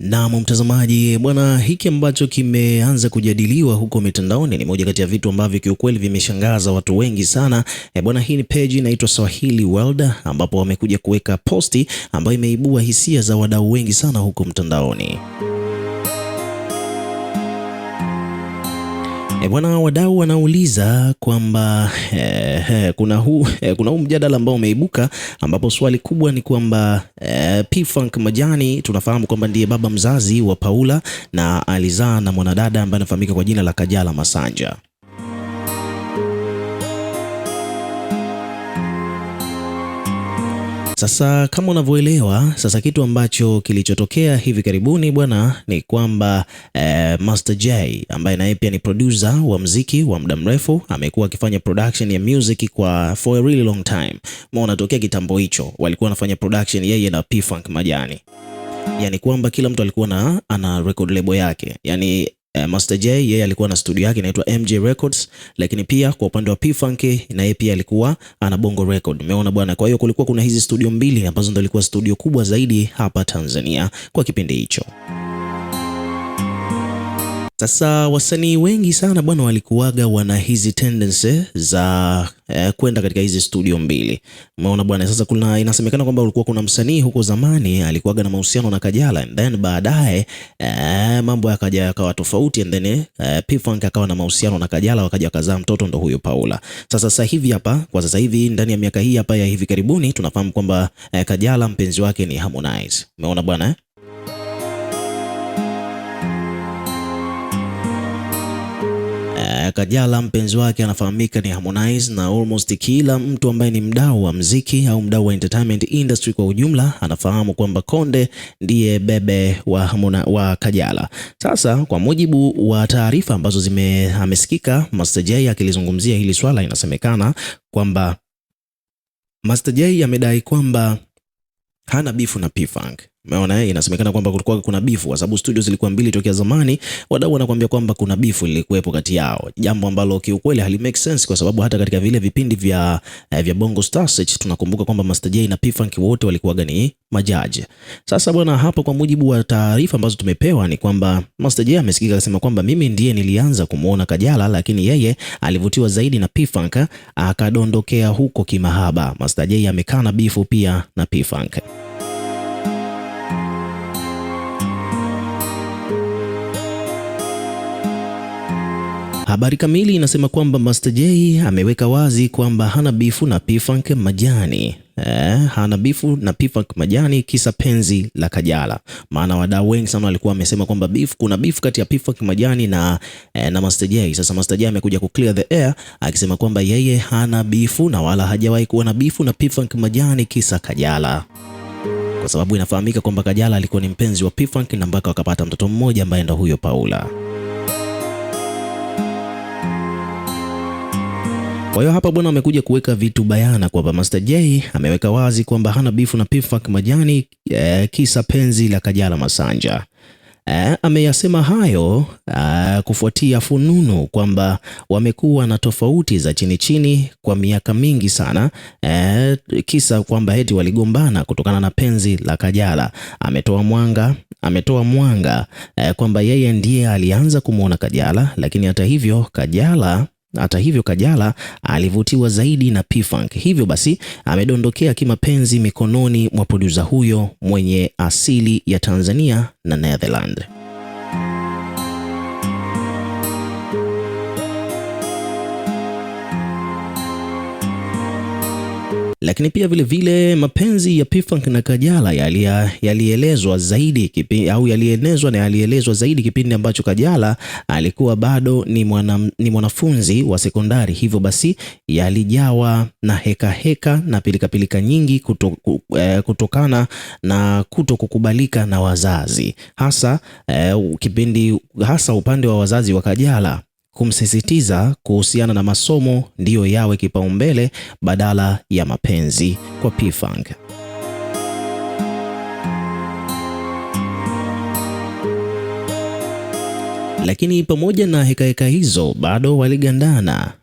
Na mtazamaji bwana, hiki ambacho kimeanza kujadiliwa huko mitandaoni ni moja kati ya vitu ambavyo kiukweli vimeshangaza watu wengi sana. Bwana, hii ni page inaitwa Swahili World ambapo wamekuja kuweka posti ambayo imeibua hisia za wadau wengi sana huko mtandaoni. Bwana, wadau wanauliza kwamba kuna huu mjadala ambao umeibuka ambapo swali kubwa ni kwamba P-Funk Majani tunafahamu kwamba ndiye baba mzazi wa Paula na alizaa na mwanadada ambaye anafahamika kwa jina la Kajala Masanja. Sasa kama unavyoelewa, sasa kitu ambacho kilichotokea hivi karibuni bwana ni kwamba Master J ambaye naye pia ni producer wa muziki wa muda mrefu, amekuwa akifanya production ya music for a really long time. Maana tokea kitambo hicho walikuwa wanafanya production yeye na P-Funk Majani. Yani kwamba kila mtu alikuwa ana record label yake. Yani Master J yeye alikuwa na studio yake inaitwa MJ Records, lakini pia kwa upande wa P-Funk na yeye pia alikuwa ana Bongo Record. Umeona bwana, kwa hiyo kulikuwa kuna hizi studio mbili ambazo ndio ilikuwa studio kubwa zaidi hapa Tanzania kwa kipindi hicho. Sasa wasanii wengi sana bwana walikuwaga wana hizi tendency za kwenda katika hizi studio mbili. Umeona bwana, sasa inasemekana kwamba ulikuwa kuna msanii huko zamani alikuwaga na mahusiano na Kajala, and then baadaye mambo yakaja yakawa tofauti, and then P-Funk akawa na mahusiano na Kajala, wakaja wakazaa mtoto ndo huyo Paula. Sasa hivi hapa kwa sasa hivi ndani ya miaka hii hapa ya hivi karibuni tunafahamu kwamba Kajala mpenzi wake ni Harmonize. Umeona bwana Kajala mpenzi wake anafahamika ni Harmonize, na almost kila mtu ambaye ni mdau wa muziki au mdau wa entertainment industry kwa ujumla anafahamu kwamba Konde ndiye bebe wa Kajala. Sasa kwa mujibu wa taarifa ambazo amesikika Master J akilizungumzia hili swala, inasemekana kwamba Master J amedai kwamba hana bifu na P-Funk. Umeona, inasemekana kwamba kulikuwa kuna bifu kwa sababu studio zilikuwa mbili tokea zamani. Wadau wanakuambia kwamba kuna bifu ilikuwepo kati yao, jambo ambalo kiukweli hali make sense kwa sababu hata katika vile vipindi vya Bongo Star Search tunakumbuka kwamba Master J na P-Funk wote walikuwa ni majaji. Sasa bwana, hapo kwa mujibu wa taarifa ambazo tumepewa ni kwamba Master J amesikika akisema kwamba mimi ndiye nilianza kumuona Kajala, lakini yeye alivutiwa zaidi na P-Funk akadondokea huko kimahaba. Master J amekana bifu pia na P-Funk. Habari kamili inasema kwamba Master J ameweka wazi kwamba hana bifu na P-Funk Majani. Hana bifu na P-Funk Majani kisa penzi la Kajala. Maana wadau wengi sana walikuwa wamesema kwamba kuna beef kati ya P-Funk Majani na Master J. Sasa Master J amekuja ku clear the air akisema kwamba yeye hana bifu na wala hajawahi kuwa na bifu na P-Funk Majani kisa Kajala. Kwa sababu inafahamika kwamba Kajala alikuwa ni mpenzi wa P-Funk na mpaka wakapata mtoto mmoja ambaye ndo huyo Paula. Kwa hiyo hapa bwana amekuja kuweka vitu bayana kwamba Master J ameweka wazi kwamba hana bifu na P-Funk Majani kisa penzi la Kajala Masanja. Ameyasema hayo kufuatia fununu kwamba wamekuwa na tofauti za chini chini kwa miaka mingi sana, kisa kwamba eti waligombana kutokana na penzi la Kajala. Ametoa mwanga kwamba yeye ndiye alianza kumuona Kajala, lakini hata hivyo Kajala alivutiwa zaidi na P-Funk. Hivyo basi amedondokea kimapenzi mikononi mwa producer huyo mwenye asili ya Tanzania na Netherlands. Lakini pia vile mapenzi ya P-Funk na Kajala yalielezwa zaidi kipindi ambacho Kajala alikuwa bado ni mwanafunzi wa sekondari. Hivyo basi yalijawa na heka na pilika nyingi kutokana na kutokukubalika na wazazi, hasa upande wa wazazi wa Kajala kumsisitiza kuhusiana na masomo ndiyo yawe kipaumbele badala ya mapenzi kwa P-Funk. Lakini pamoja na heka hizo bado waligandana.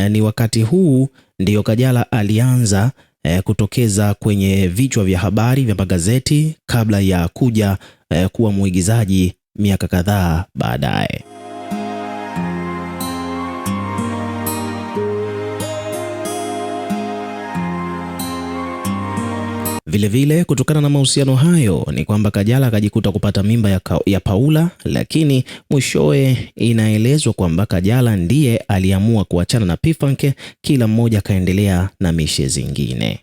Ni wakati huu ndiyo Kajala alianza kutokeza kwenye vichwa vya habari vya magazeti kabla ya kuja kuwa mwigizaji miaka kadhaa baadaye. Vilevile kutokana na mahusiano hayo ni kwamba Kajala akajikuta kupata mimba ya Paula, lakini mwishowe inaelezwa kwamba Kajala ndiye aliamua kuachana na P-Funk, kila mmoja akaendelea na mishe zingine.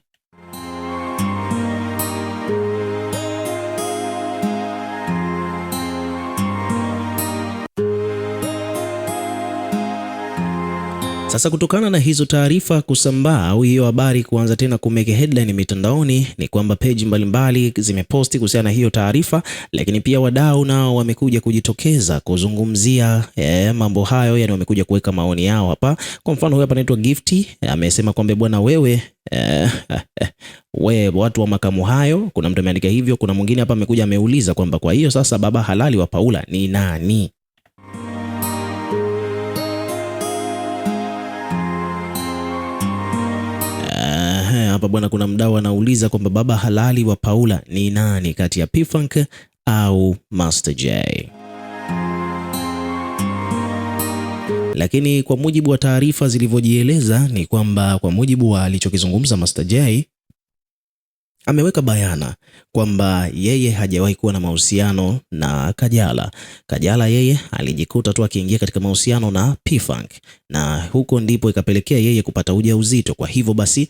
Sasa kutokana na hizo taarifa kusambaa au hiyo habari kuanza tena kumeke headline mitandaoni, ni kwamba page mbalimbali zimeposti kuhusiana na hiyo taarifa, lakini pia wadau nao wamekuja kujitokeza kuzungumzia mambo hayo, yani wamekuja kuweka maoni yao hapa. Kwa mfano huyu hapa anaitwa Gifty amesema kwamba bwana wewe watu wa makamu hayo, kuna mtu ameandika hivyo. Kuna mwingine hapa amekuja ameuliza kwamba kwa hiyo sasa baba halali wa Paula ni nani? Hapa bwana, kuna mdau anauliza kwamba baba halali wa Paula ni nani kati ya P-Funk au Master J? Lakini kwa mujibu wa taarifa zilivyojieleza ni kwamba kwa mujibu wa alichokizungumza Master J, ameweka bayana kwamba yeye hajawahi kuwa na mahusiano na Kajala. Kajala yeye alijikuta tu akiingia katika mahusiano na P-Funk, na huko ndipo ikapelekea yeye kupata ujauzito. Kwa hivyo basi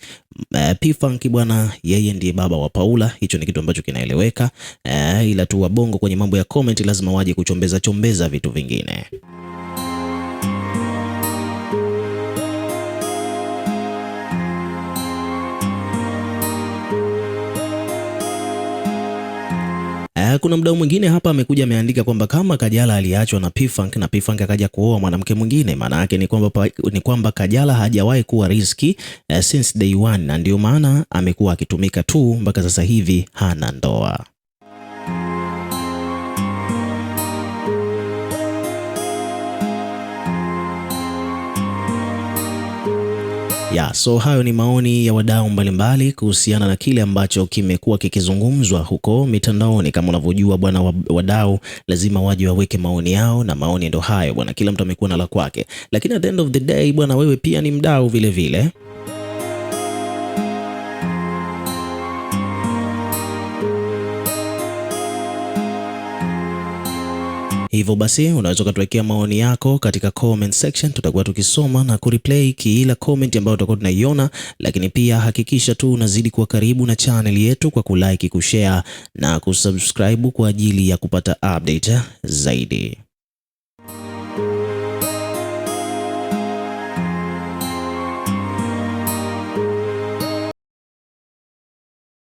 P-Funk bwana, yeye ndiye baba wa Paula. Hicho ni kitu ambacho kinaeleweka, ila tu wabongo kwenye mambo ya comment lazima waje kuchombeza vitu vingine. Kuna mdau mwingine hapa amekuja ameandika kwamba kama Kajala aliachwa na P-Funk na P-Funk akaja kuoa mwanamke mwingine, maana yake ni kwamba Kajala hajawahi kuwa riski since day one, na ndio maana amekuwa akitumika tu mpaka sasa hivi hana ndoa. So hayo ni maoni ya wadau mbalimbali kuhusiana na kile ambacho kimekuwa kikizungumzwa huko mitandaoni. Kama unavyojua bwana, wadau lazima waje waweke maoni yao, na maoni ndo hayo bwana, kila mtu amekuwa na la kwake. Lakini at the end of the day bwana, wewe pia ni mdau vile vile. Hivyo basi unaweza kutuwekea maoni yako katika comment section, tutakuwa tukisoma na kureplay kila comment ambayo tutakuwa tunaiona. Lakini pia hakikisha tu unazidi kuwa karibu na channel yetu kwa kulike, kushare na kusubscribe kwa ajili ya kupata update zaidi.